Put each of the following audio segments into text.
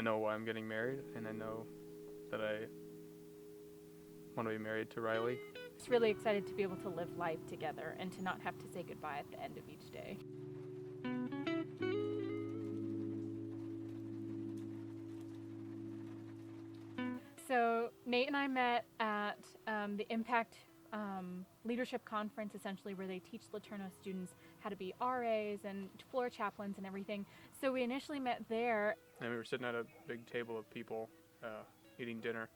I know why I'm getting married, and I know that I want to be married to Riley. Just really excited to be able to live life together and to not have to say goodbye at the end of each day. So Nate and I met at the Impact Leadership Conference, essentially, where they teach LeTourneau students how to be RAs and floor chaplains and everything. So we initially met there. And we were sitting at a big table of people eating dinner,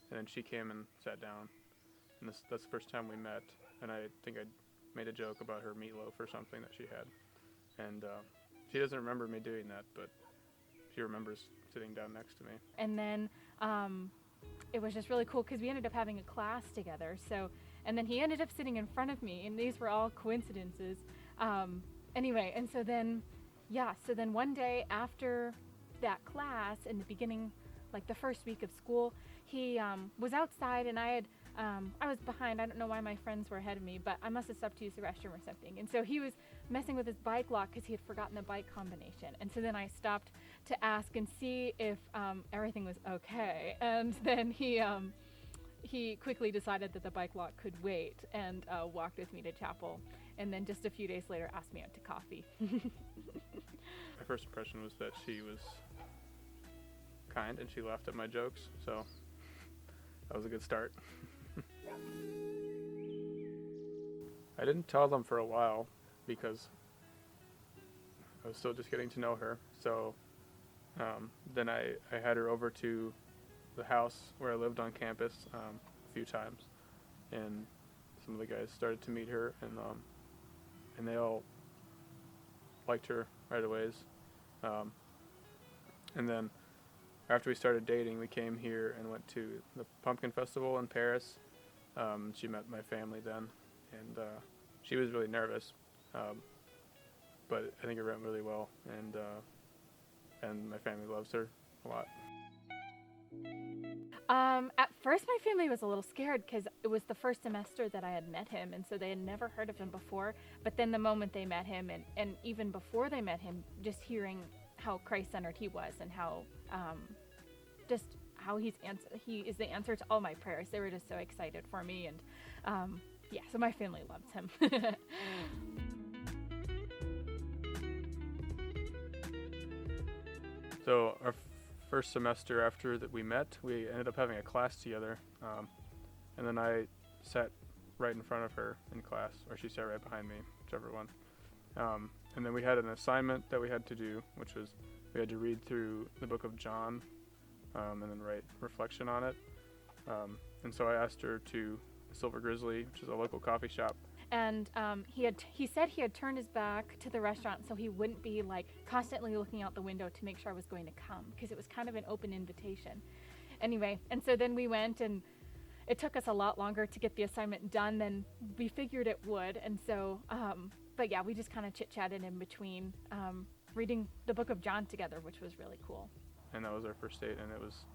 and then she came and sat down. And that's the first time we met, and I think I made a joke about her meatloaf or something that she had. And she doesn't remember me doing that, but she remembers sitting down next to me. And then it was just really cool because we ended up having a class together. And then he ended up sitting in front of me, and these were all coincidences. Anyway, and so then one day after that class, in the beginning, like the first week of school, he was outside, and I was behind. I don't know why my friends were ahead of me, but I must have stopped to use the restroom or something. And so he was messing with his bike lock because he had forgotten the bike combination. And so then I stopped to ask and see if everything was okay. And then he quickly decided that the bike lock could wait and walked with me to chapel. And then just a few days later asked me out to coffee. My first impression was that she was kind and she laughed at my jokes, so that was a good start. I didn't tell them for a while because I was still just getting to know her. So then I had her over to the house where I lived on campus a few times, and some of the guys started to meet her, and they all liked her right away. And then after we started dating, we came here and went to the Pumpkin Festival in Paris. She met my family then, and she was really nervous, but I think it went really well, and my family loves her a lot. At first, my family was a little scared because it was the first semester that I had met him, and so they had never heard of him before. But then the moment they met him, and even before they met him, just hearing how Christ-centered he was and how just how he is the answer to all my prayers. They were just so excited for me, and so my family loves him. So our first semester after that we met, we ended up having a class together, and then I sat right in front of her in class, or she sat right behind me, whichever one. And then we had an assignment that we had to do, which was we had to read through the book of John, and then write reflection on it. And so I asked her to Silver Grizzly, which is a local coffee shop. And he said he had turned his back to the restaurant so he wouldn't be like constantly looking out the window to make sure I was going to come, because it was kind of an open invitation. Anyway, and so then we went, and it took us a lot longer to get the assignment done than we figured it would. And so, but yeah, we just kind of chit-chatted in between reading the book of John together, which was really cool. And that was our first date, and it was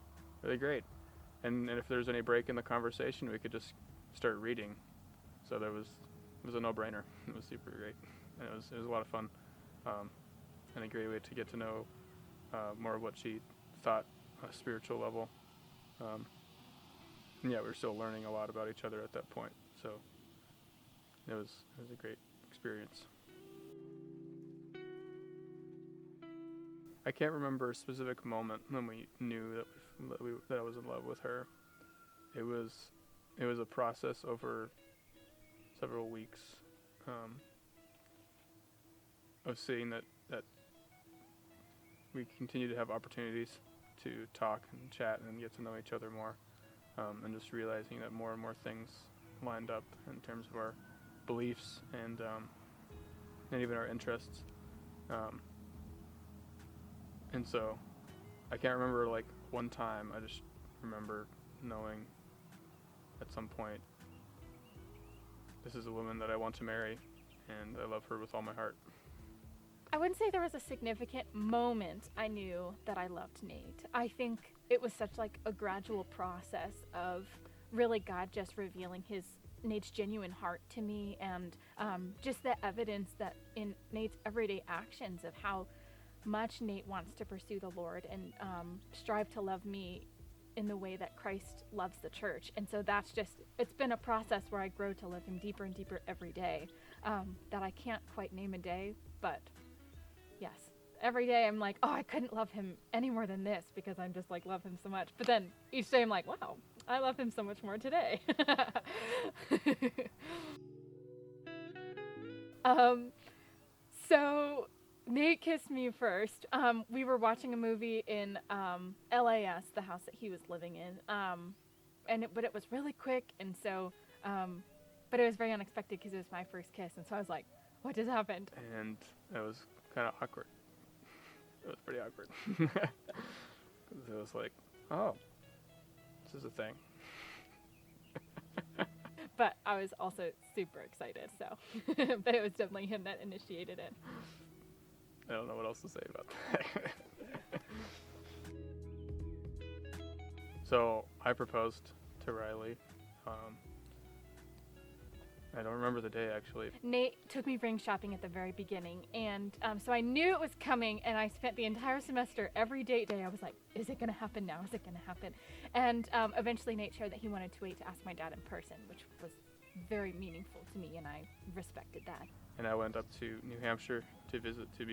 really great. And if there's any break in the conversation, we could just start reading. So it was a no-brainer. It was super great, and it was a lot of fun, and a great way to get to know more of what she thought on a spiritual level. And yeah, we were still learning a lot about each other at that point, so it was a great experience. I can't remember a specific moment when we knew that I was in love with her. It was a process over several weeks of seeing that we continue to have opportunities to talk and chat and get to know each other more, and just realizing that more and more things lined up in terms of our beliefs and even our interests. And so I can't remember like one time. I just remember knowing at some point, this is a woman that I want to marry, and I love her with all my heart. I wouldn't say there was a significant moment I knew that I loved Nate. I think it was such like a gradual process of really God just revealing Nate's genuine heart to me, and just the evidence that in Nate's everyday actions of how much Nate wants to pursue the Lord and strive to love me in the way that Christ loves the church. And so it's been a process where I grow to love him deeper and deeper every day, that I can't quite name a day, but yes, every day I'm like, oh, I couldn't love him any more than this, because I'm just like, love him so much. But then each day I'm like, wow, I love him so much more today. So Nate kissed me first. We were watching a movie in LAS, the house that he was living in. But it was really quick, and so, but it was very unexpected because it was my first kiss, and so I was like, what just happened? And it was kind of awkward. It was pretty awkward. 'Cause it was like, oh, this is a thing. But I was also super excited, so. But it was definitely him that initiated it. I don't know what else to say about that. So I proposed to Riley. I don't remember the day actually. Nate took me ring shopping at the very beginning, and so I knew it was coming, and I spent the entire semester, every date day, I was like, is it going to happen now? Is it going to happen? And eventually Nate shared that he wanted to wait to ask my dad in person, which was very meaningful to me, and I respected that. And I went up to New Hampshire to visit, to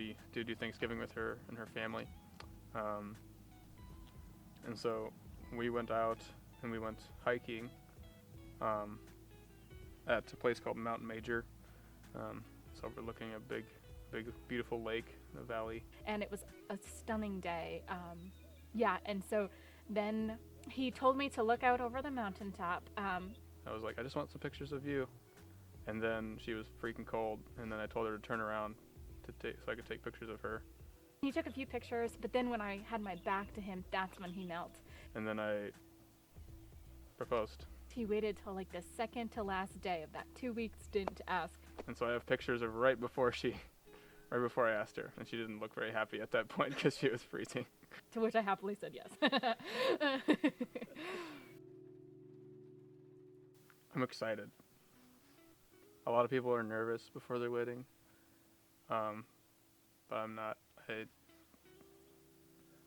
do Thanksgiving with her and her family. And so we went out and we went hiking at a place called Mountain Major. It's overlooking a big, beautiful lake in the valley. And it was a stunning day. And so then he told me to look out over the mountaintop. I was like, I just want some pictures of you. And then she was freaking cold, and then I told her to turn around so I could take pictures of her. He took a few pictures, but then when I had my back to him, that's when he knelt. And then I proposed. He waited till like the second to last day of that 2-week stint to ask. And so I have pictures of right before I asked her, and she didn't look very happy at that point because she was freezing. To which I happily said yes. I'm excited. A lot of people are nervous before their wedding, but I'm not.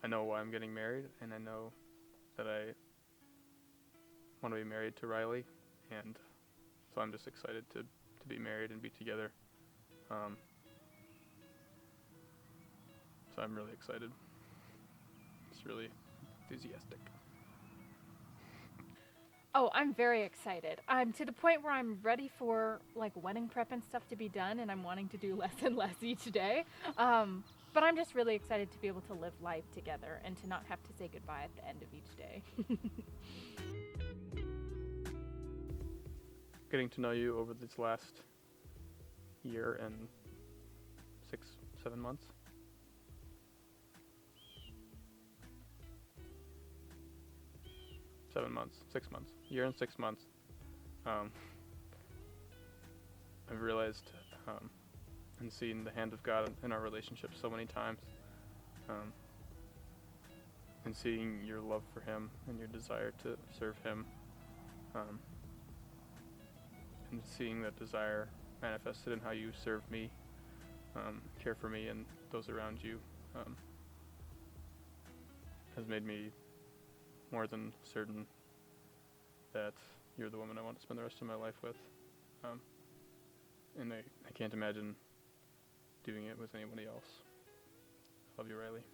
I know why I'm getting married, and I know that I want to be married to Riley, and so I'm just excited to be married and be together. So I'm really excited. Just really enthusiastic. Oh, I'm very excited. I'm to the point where I'm ready for like wedding prep and stuff to be done, and I'm wanting to do less and less each day. But I'm just really excited to be able to live life together and to not have to say goodbye at the end of each day. Getting to know you over this last year and 6-7 months. Year and 6 months. I've realized and seen the hand of God in our relationship so many times. And seeing your love for Him and your desire to serve Him. And seeing that desire manifested in how you serve me, care for me and those around you, has made me more than certain that you're the woman I want to spend the rest of my life with. And I can't imagine doing it with anybody else. I love you, Riley.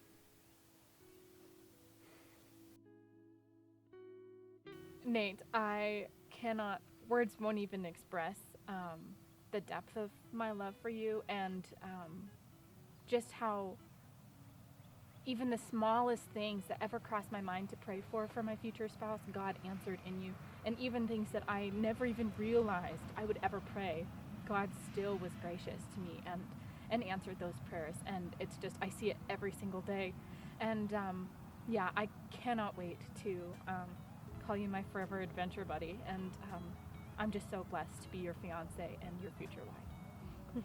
Nate, words won't even express the depth of my love for you, and just how even the smallest things that ever crossed my mind to pray for my future spouse, God answered in you. And even things that I never even realized I would ever pray, God still was gracious to me and answered those prayers. And it's just, I see it every single day. And I cannot wait to call you my forever adventure buddy. And I'm just so blessed to be your fiance and your future wife.